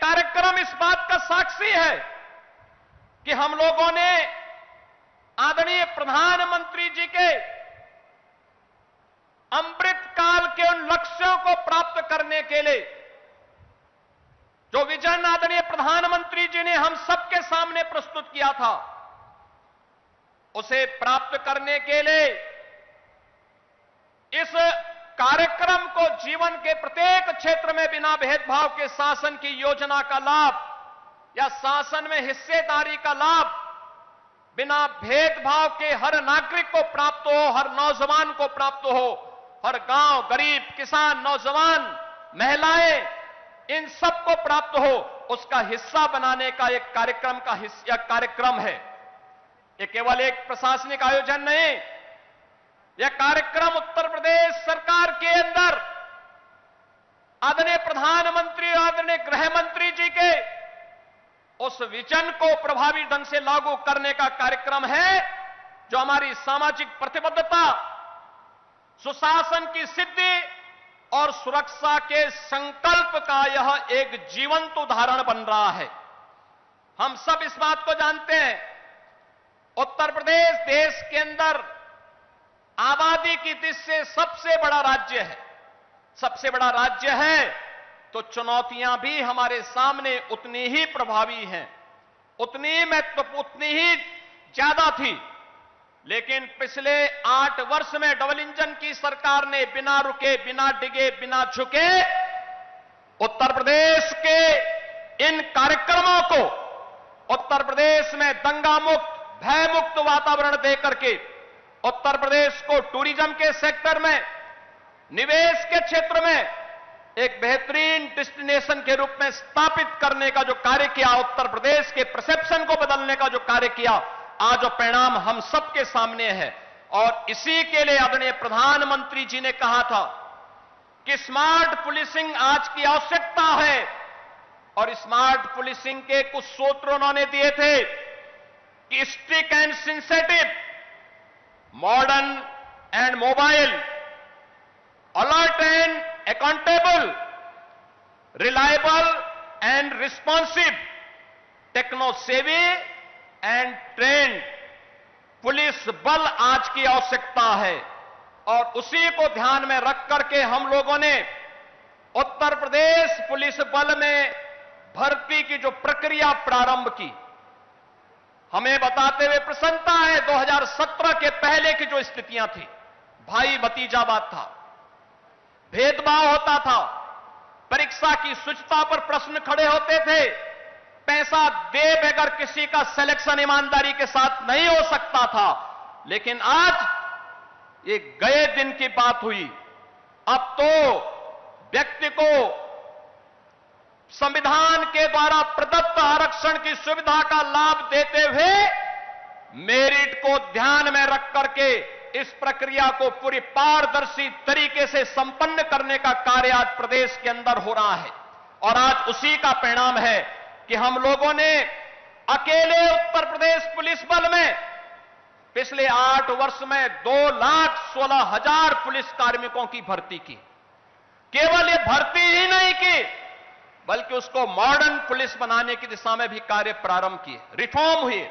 कार्यक्रम इस बात का साक्षी है कि हम लोगों ने आदरणीय प्रधानमंत्री जी के अमृत काल के उन लक्ष्यों को प्राप्त करने के लिए जो विजन आदरणीय प्रधानमंत्री जी ने हम सबके सामने प्रस्तुत किया था, उसे प्राप्त करने के लिए इस कार्यक्रम को जीवन के प्रत्येक क्षेत्र में बिना भेदभाव के शासन की योजना का लाभ या शासन में हिस्सेदारी का लाभ बिना भेदभाव के हर नागरिक को प्राप्त हो, हर नौजवान को प्राप्त हो, हर गांव, गरीब, किसान, नौजवान, महिलाएं, इन सबको प्राप्त हो, उसका हिस्सा बनाने का एक कार्यक्रम है। यह केवल एक प्रशासनिक आयोजन नहीं, यह कार्यक्रम उत्तर प्रदेश सरकार के अंदर आदरणीय प्रधानमंत्री और आदरणीय गृह मंत्री जी के उस विजन को प्रभावी ढंग से लागू करने का कार्यक्रम है, जो हमारी सामाजिक प्रतिबद्धता, सुशासन की सिद्धि और सुरक्षा के संकल्प का यह एक जीवंत उदाहरण बन रहा है। हम सब इस बात को जानते हैं, उत्तर प्रदेश देश के अंदर आबादी की दृष्टि से सबसे बड़ा राज्य है। सबसे बड़ा राज्य है तो चुनौतियां भी हमारे सामने उतनी ही प्रभावी हैं, उतनी ही ज्यादा थी। लेकिन पिछले 8 वर्ष में डबल इंजन की सरकार ने बिना रुके, बिना डिगे, बिना झुके उत्तर प्रदेश के इन कार्यक्रमों को उत्तर प्रदेश में दंगा मुक्त, भय मुक्त वातावरण देकर के उत्तर प्रदेश को टूरिज्म के सेक्टर में, निवेश के क्षेत्र में एक बेहतरीन डेस्टिनेशन के रूप में स्थापित करने का जो कार्य किया, उत्तर प्रदेश के परसेप्शन को बदलने का जो कार्य किया, आज जो परिणाम हम सबके सामने है। और इसी के लिए आदरणीय प्रधानमंत्री जी ने कहा था कि स्मार्ट पुलिसिंग आज की आवश्यकता है, और स्मार्ट पुलिसिंग के कुछ सूत्र उन्होंने दिए थे कि strict and sensitive, modern and mobile, alert and accountable, reliable and responsive, techno savvy and trained police बल आज की आवश्यकता है। और उसी को ध्यान में रख करके हम लोगों ने उत्तर प्रदेश पुलिस बल में भर्ती की जो प्रक्रिया प्रारंभ की, हमें बताते हुए प्रसन्नता है 2017 के पहले की जो स्थितियां थी, भाई भतीजावाद था, भेदभाव होता था, परीक्षा की शुचिता पर प्रश्न खड़े होते थे, पैसा दे बगैर किसी का सिलेक्शन ईमानदारी के साथ नहीं हो सकता था। लेकिन आज ये गए दिन की बात हुई, अब तो व्यक्ति को संविधान के द्वारा प्रदत्त आरक्षण की सुविधा का लाभ देते हुए मेरिट को ध्यान में रख करके इस प्रक्रिया को पूरी पारदर्शी तरीके से संपन्न करने का कार्य आज प्रदेश के अंदर हो रहा है। और आज उसी का परिणाम है कि हम लोगों ने अकेले उत्तर प्रदेश पुलिस बल में पिछले 8 वर्ष में 2,16,000 पुलिस कार्मिकों की भर्ती की। केवल ये भर्ती ही नहीं की, बल्कि उसको मॉडर्न पुलिस बनाने की दिशा में भी कार्य प्रारंभ किए, रिफॉर्म हुए।